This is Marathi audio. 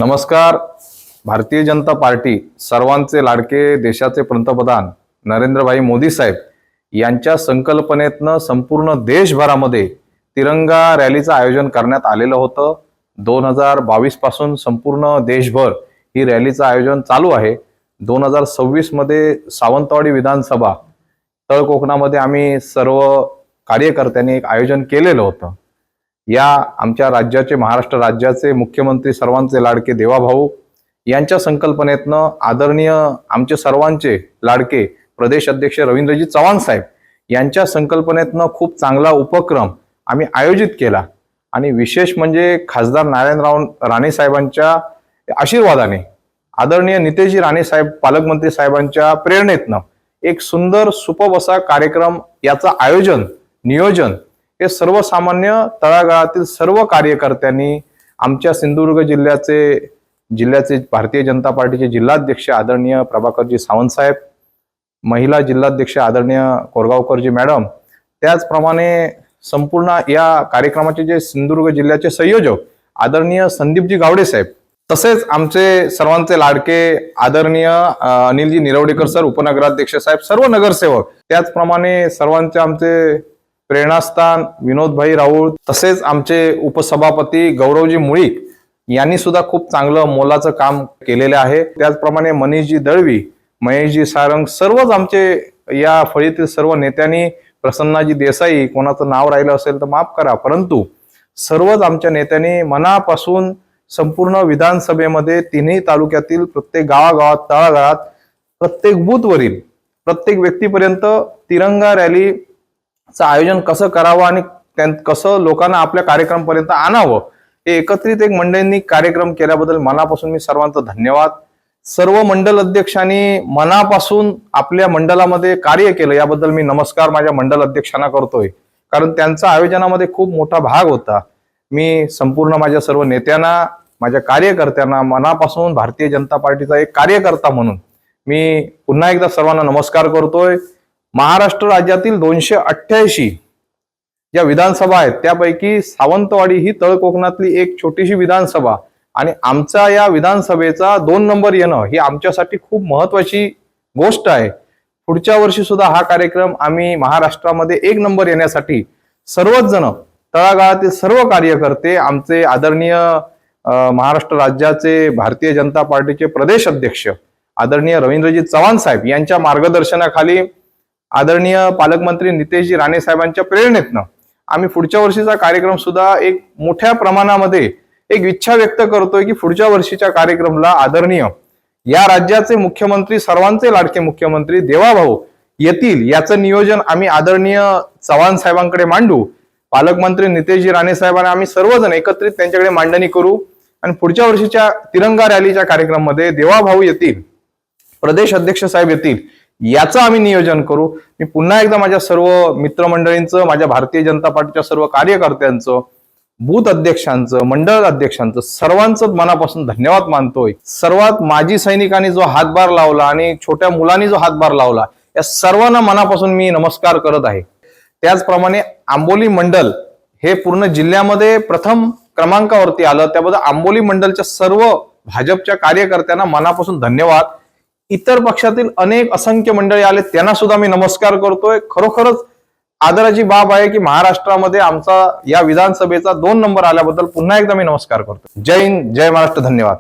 नमस्कार. भारतीय जनता पार्टी सर्वांचे लाडके देशाचे पंतप्रधान नरेंद्रभाई मोदी साहेब यांच्या संकल्पनेतनं संपूर्ण देशभरामध्ये तिरंगा रॅलीचं आयोजन करण्यात आलेलं होतं. 2022 पासून संपूर्ण देशभर ही रॅलीचं आयोजन चालू आहे. 2026 मध्ये सावंतवाडी विधानसभा तळ कोकणामध्ये आम्ही सर्व कार्यकर्त्यांनी एक आयोजन केलेलं होतं. या आमच्या राज्याचे महाराष्ट्र राज्याचे मुख्यमंत्री सर्वांचे लाडके देवाभाऊ यांच्या संकल्पनेतनं आदरणीय आमचे सर्वांचे लाडके प्रदेश अध्यक्ष रवींद्रजी चव्हाण साहेब यांच्या संकल्पनेतनं खूप चांगला उपक्रम आम्ही आयोजित केला. आणि विशेष म्हणजे खासदार नारायणराव राणे साहेबांच्या आशीर्वादाने, आदरणीय नितेशजी राणे साहेब पालकमंत्री साहेबांच्या प्रेरणेतनं एक सुंदर सुपब असा कार्यक्रम याचं आयोजन नियोजन हे सर्वसामान्य तळागाळातील सर्व कार्यकर्त्यांनी, आमच्या सिंधुदुर्ग जिल्ह्याचे भारतीय जनता पार्टीचे जिल्हाध्यक्ष आदरणीय प्रभाकरजी सावंत साहेब, महिला जिल्हाध्यक्ष आदरणीय कोरगावकरजी मॅडम, त्याचप्रमाणे संपूर्ण या कार्यक्रमाचे जे सिंधुदुर्ग जिल्ह्याचे संयोजक आदरणीय संदीपजी गावडे साहेब, तसेच आमचे सर्वांचे लाडके आदरणीय अनिलजी निरवडेकर सर उपनगराध्यक्ष साहेब, सर्व नगरसेवक, त्याचप्रमाणे सर्वांचे आमचे प्रेरणास्थान विनोदभाई राऊळ, तसेच आमचे उपसभापती गौरवजी मुळीक यांनी सुद्धा खूप चांगलं मोलाचं काम केलेले आहे. त्याचप्रमाणे मनीषजी दळवी, महेशजी सारंग, सर्वच आमचे या फळीतील सर्व नेत्यांनी, प्रसन्नाजी देसाई, कोणाचं नाव राहिलं असेल तर माफ करा, परंतु सर्वच आमच्या नेत्यांनी मनापासून संपूर्ण विधानसभेमध्ये तिन्ही तालुक्यातील प्रत्येक गावागावात तळागाळात प्रत्येक बूथवरील प्रत्येक व्यक्तीपर्यंत तिरंगा रॅलीचं आयोजन कसं करावं आणि कसं लोकांना आपल्या कार्यक्रमपर्यंत आणावं हे एकत्रित एक मंडळींनी कार्यक्रम केल्याबद्दल मनापासून मी सर्वांचं धन्यवाद. सर्व मंडल अध्यक्षांनी मनापासून आपल्या मंडळामध्ये कार्य केलं याबद्दल मी नमस्कार माझ्या मंडल अध्यक्षांना करतोय, कारण त्यांचा आयोजनामध्ये खूप मोठा भाग होता. मी संपूर्ण माझ्या सर्व नेत्यांना, माझ्या कार्यकर्त्यांना मनापासून भारतीय जनता पार्टीचा एक कार्यकर्ता म्हणून मी पुन्हा एकदा सर्वांना नमस्कार करतोय. महाराष्ट्र राज्यातील 288 ज्या विधानसभा आहेत त्यापैकी सावंतवाडी ही तळ कोकणातली एक छोटीशी विधानसभा आणि आमचा या विधानसभेचा 2 नंबर येणं ही आमच्यासाठी खूप महत्वाची गोष्ट आहे. पुढच्या वर्षी सुद्धा हा कार्यक्रम आम्ही महाराष्ट्रामध्ये 1 नंबर येण्यासाठी सर्वच जण, तळागाळातील सर्व कार्यकर्ते, आमचे आदरणीय महाराष्ट्र राज्याचे भारतीय जनता पार्टीचे प्रदेश अध्यक्ष आदरणीय रवींद्रजी चव्हाण साहेब यांच्या मार्गदर्शनाखाली, आदरणीय पालकमंत्री नितेशजी राणे साहेबांच्या प्रेरणेतनं आम्ही पुढच्या वर्षीचा कार्यक्रम सुद्धा एक मोठ्या प्रमाणामध्ये एक इच्छा व्यक्त करतोय की पुढच्या वर्षीच्या कार्यक्रमाला आदरणीय या राज्याचे मुख्यमंत्री, सर्वांचे लाडके मुख्यमंत्री देवाभाऊ येतील याचं नियोजन आम्ही आदरणीय चव्हाण साहेबांकडे मांडू. पालकमंत्री नितेशजी राणे साहेबांना आम्ही सर्वजण एकत्रित त्यांच्याकडे मांडणी करू आणि पुढच्या वर्षीच्या तिरंगा रॅलीच्या कार्यक्रमामध्ये देवाभाऊ येतील, प्रदेश अध्यक्ष साहेब येतील याचं आम्ही नियोजन करू. मी पुन्हा एकदा माझ्या सर्व मित्रमंडळींचं, माझ्या भारतीय जनता पार्टीच्या सर्व कार्यकर्त्यांचं, बूथ अध्यक्षांचं, मंडळ अध्यक्षांचं, सर्वांचं मनापासून धन्यवाद मानतोय. सर्वात माजी सैनिकांनी जो हातभार लावला आणि छोट्या मुलांनी जो हातभार लावला या सर्वांना मनापासून मी नमस्कार करत आहे. त्याचप्रमाणे आंबोली मंडल हे पूर्ण जिल्ह्यामध्ये प्रथम क्रमांकावरती आलं, त्याबद्दल आंबोली मंडलच्या सर्व भाजपच्या कार्यकर्त्यांना मनापासून धन्यवाद. इतर पक्षातील अनेक असंख्य मंडळी आले त्यांना सुद्धा मी नमस्कार करतोय. खरोखरच आदराची बाब आहे की महाराष्ट्रामध्ये आमचा या विधानसभेचा 2 नंबर आल्याबद्दल पुन्हा एकदा मी नमस्कार करतो. जय हिंद, जय महाराष्ट्र, धन्यवाद.